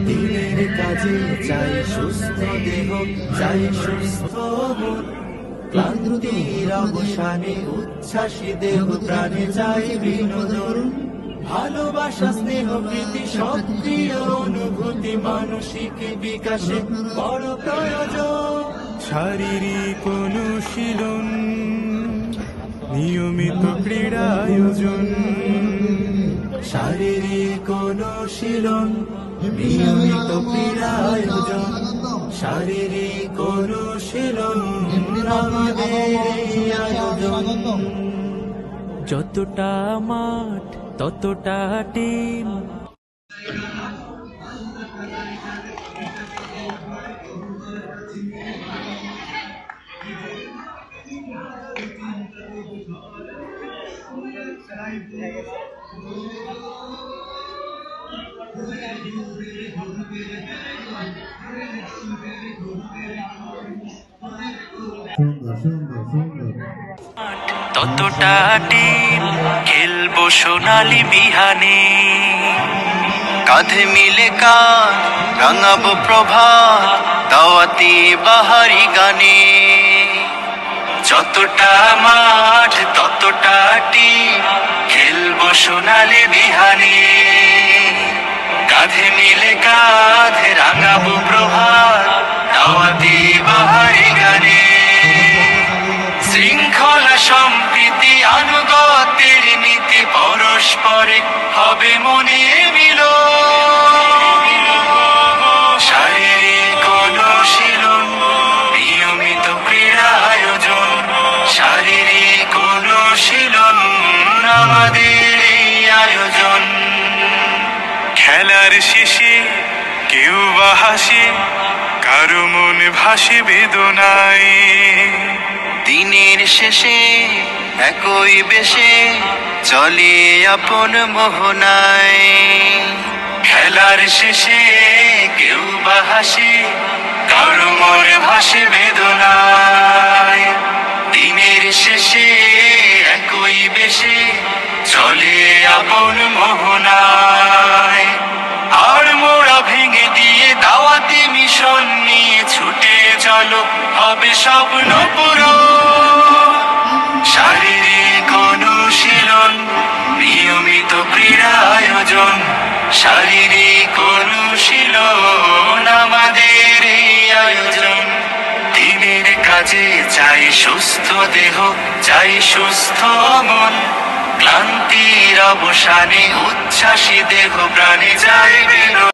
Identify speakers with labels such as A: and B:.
A: দিনের কাজে চাই সুস্থ দেহ, চাই সুস্থ মন। ক্লান্তির অবসানে উচ্ছ্বাসী দেহ প্রাণে চাই বিনোদন। ভালোবাসা, স্নেহ, প্রীতি, সক্রিয় অনুভূতি মানসিক বিকাশে বড় প্রয়োজন।
B: শারীরিক অনুশীলন, নিয়মিত ক্রীড়া আয়োজন।
A: শারীরিক অনুশীলন, নিয়মিত ক্রীড়া আয়োজন। শারীরিক অনুশীলন আমাদের এই আয়োজন।
B: যতটা মাঠ ততটা টিম। ততটা টিম খেলবো সোনালি বিহানে, কাঁধে মিলে কাঁধ রাঙাবো প্রভাত দাওয়াতি বাহারি গানে। যতটা মাঠ ততটা টিম খেলবো সোনালি বিহানে, কাঁধে মিলে কাঁধ রাঙাবো প্রভাত দাওয়াতি বাহারি গানে। শৃঙ্খলা, সম্প্রীতি, আনুগত্যের নীতি, পরস্পরে হবে মনে মিল। শারীরিক অনুশীলন, নিয়মিত ক্রীড়া আয়োজন। শারীরিক অনুশীলন আমাদের এই আয়োজন। খেলার শেষে কেউ বা হাসে, কারো মন ভাসে বেদনায়। দিনের শেষে একই বেশে চলে আপন মোহনায়। খেলার শেষে কেউ বা হাসে, কারো মন ভাসে বেদনায়। দিনের শেষে একই বেশে চলে আপন মোহনায়। আর মোড়া ভেঙে দিয়ে দাওয়াতি মিশন নিয়ে ছুটে চলো, হবে স্বপ্ন পুরো। শারীরিক অনুশীলন, নিয়মিত ক্রীড়া আয়োজন। শারীরিক অনুশীলন আমাদের এই আয়োজন। দিনের কাজে চাই সুস্থ দেহ, চাই সুস্থ মন। ক্লান্তির অবসানে উচ্ছ্বাসী দেহ প্রাণে যায় বিনোদন।